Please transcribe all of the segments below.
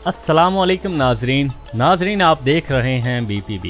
अस्सलामुअलैकुम नाजरीन आप देख रहे हैं BPB।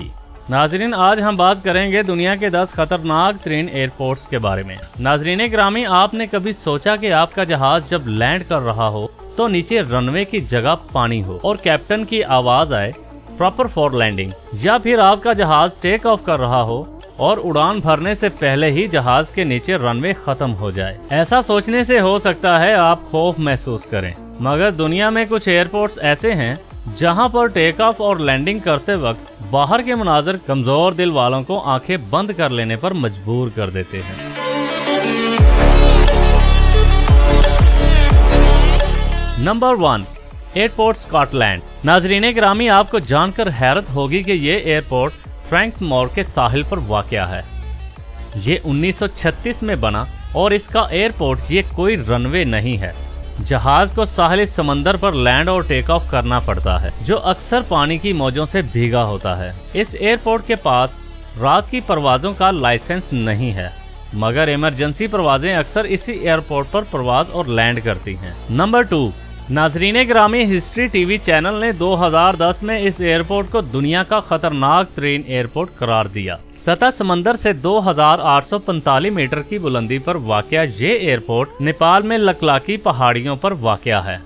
नाजरीन आज हम बात करेंगे दुनिया के 10 खतरनाक तरीन एयरपोर्ट्स के बारे में। नाजरीन ग्रामी, आपने कभी सोचा कि आपका जहाज जब लैंड कर रहा हो तो नीचे रनवे की जगह पानी हो और कैप्टन की आवाज आए प्रॉपर फॉर लैंडिंग, या फिर आपका जहाज टेक ऑफ कर रहा हो और उड़ान भरने से पहले ही जहाज के नीचे रनवे खत्म हो जाए। ऐसा सोचने से हो सकता है आप खौफ महसूस करें, मगर दुनिया में कुछ एयरपोर्ट्स ऐसे हैं जहां पर टेक ऑफ और लैंडिंग करते वक्त बाहर के मनाजर कमजोर दिल वालों को आंखें बंद कर लेने पर मजबूर कर देते हैं। Number 1, airport Scotland. नाजरीन ग्रामी, आपको जानकर हैरत होगी कि ये एयरपोर्ट फ्रैंकमोर के साहिल पर वाक़या है। ये 1936 में बना और इसका एयरपोर्ट ये कोई रनवे नहीं है। जहाज को साहिल समंदर पर लैंड और टेक ऑफ करना पड़ता है, जो अक्सर पानी की मौजों से भीगा होता है। इस एयरपोर्ट के पास रात की परवाजों का लाइसेंस नहीं है, मगर इमरजेंसी परवाजें अक्सर इसी एयरपोर्ट पर परवाज और लैंड करती हैं। नंबर 2, नाजरीन ग्रामी, हिस्ट्री टीवी चैनल ने 2010 में इस एयरपोर्ट को दुनिया का खतरनाक तरीन एयरपोर्ट करार दिया। सतह समंदर से 2845 मीटर की बुलंदी पर वाक़या ये एयरपोर्ट नेपाल में लकलाकी पहाड़ियों पर वाक़या है,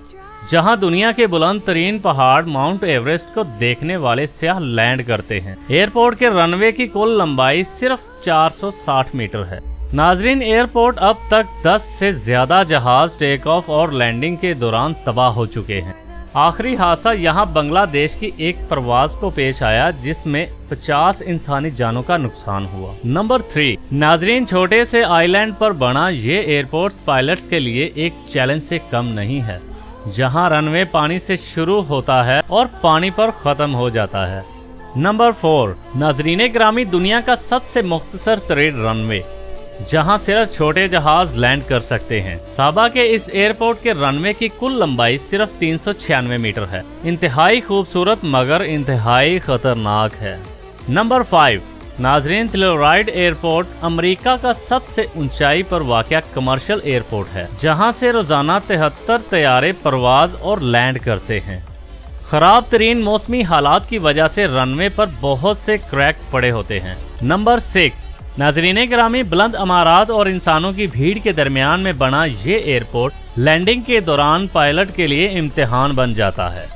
जहां दुनिया के बुलंद तरीन पहाड़ माउंट एवरेस्ट को देखने वाले सयाह लैंड करते हैं। एयरपोर्ट के रनवे की कुल लंबाई सिर्फ 460 मीटर है। नाजरीन, एयरपोर्ट अब तक 10 से ज्यादा जहाज टेक ऑफ और लैंडिंग के दौरान तबाह हो चुके हैं। आखिरी हादसा यहां बांग्लादेश की एक परवाज को पेश आया, जिसमें 50 इंसानी जानों का नुकसान हुआ। नंबर 3, नाजरीन, छोटे से आइलैंड पर बना ये एयरपोर्ट पायलट्स के लिए एक चैलेंज से कम नहीं है, जहां रनवे पानी से शुरू होता है और पानी पर खत्म हो जाता है। नंबर 4, नाजरीन ग्रामी, दुनिया का सबसे मुख्तसर तरीन रनवे, जहां सिर्फ छोटे जहाज लैंड कर सकते हैं। साबा के इस एयरपोर्ट के रनवे की कुल लंबाई सिर्फ 396 मीटर है। इंतहाई खूबसूरत मगर इंतहाई खतरनाक है। नंबर 5, नाजरीन, टेलोराइड एयरपोर्ट अमेरिका का सबसे ऊंचाई पर वाक़या कमर्शियल एयरपोर्ट है, जहां से रोजाना 73 तैयारे परवाज और लैंड करते हैं। खराब तरीन मौसमी हालात की वजह से रनवे पर बहुत से क्रैक पड़े होते हैं। नंबर 6, नाजरीन ग्रामी, बुलंद इमारत और इंसानों की भीड़ के दरमियान में बना ये एयरपोर्ट लैंडिंग के दौरान पायलट के लिए इम्तिहान बन जाता है।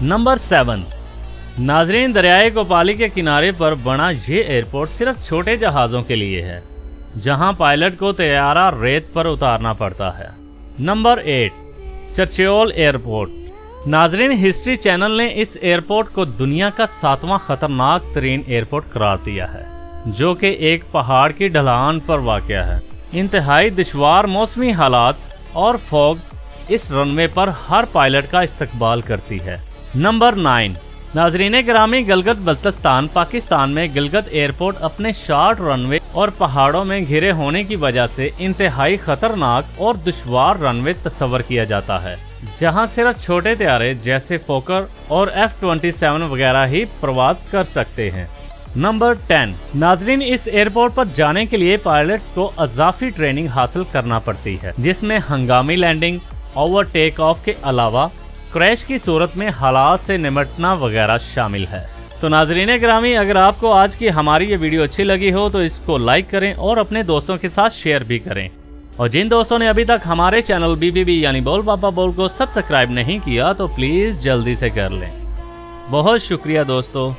नंबर 7, नाजरीन, दरियाए गोपाली के किनारे पर बना ये एयरपोर्ट सिर्फ छोटे जहाज़ों के लिए है, जहां पायलट को तैयारा रेत पर उतारना पड़ता है। Number 8, Courchevel airport. नाजरीन, हिस्ट्री चैनल ने इस एयरपोर्ट को दुनिया का 7वां खतरनाक तरीन एयरपोर्ट करार दिया है, जो कि एक पहाड़ की ढलान पर वाक़या है। इंतहाई दुश्वार मौसमी हालात और फॉग इस रनवे पर हर पायलट का इस्तकबाल करती है। नंबर 9, नाजरीन ग्रामी, गिलगित बल्तिस्तान पाकिस्तान में गिलगित एयरपोर्ट अपने शॉर्ट रनवे और पहाड़ों में घिरे होने की वजह से इंतहाई खतरनाक और दुश्वार रनवे तस्वर किया जाता है, जहां सिर्फ छोटे तैयारे जैसे फोकर और F-27 वगैरह ही प्रवास कर सकते हैं। नंबर 10, नाजरीन, इस एयरपोर्ट पर जाने के लिए पायलट्स को अजाफी ट्रेनिंग हासिल करना पड़ती है, जिसमें हंगामी लैंडिंग, ओवर टेक ऑफ के अलावा क्रैश की सूरत में हालात से निपटना वगैरह शामिल है। तो नाजरीन ग्रामी, अगर आपको आज की हमारी ये वीडियो अच्छी लगी हो तो इसको लाइक करें और अपने दोस्तों के साथ शेयर भी करें। और जिन दोस्तों ने अभी तक हमारे चैनल BPB यानी बोल बाबा बोल को सब्सक्राइब नहीं किया तो प्लीज जल्दी से कर लें। बहुत शुक्रिया दोस्तों।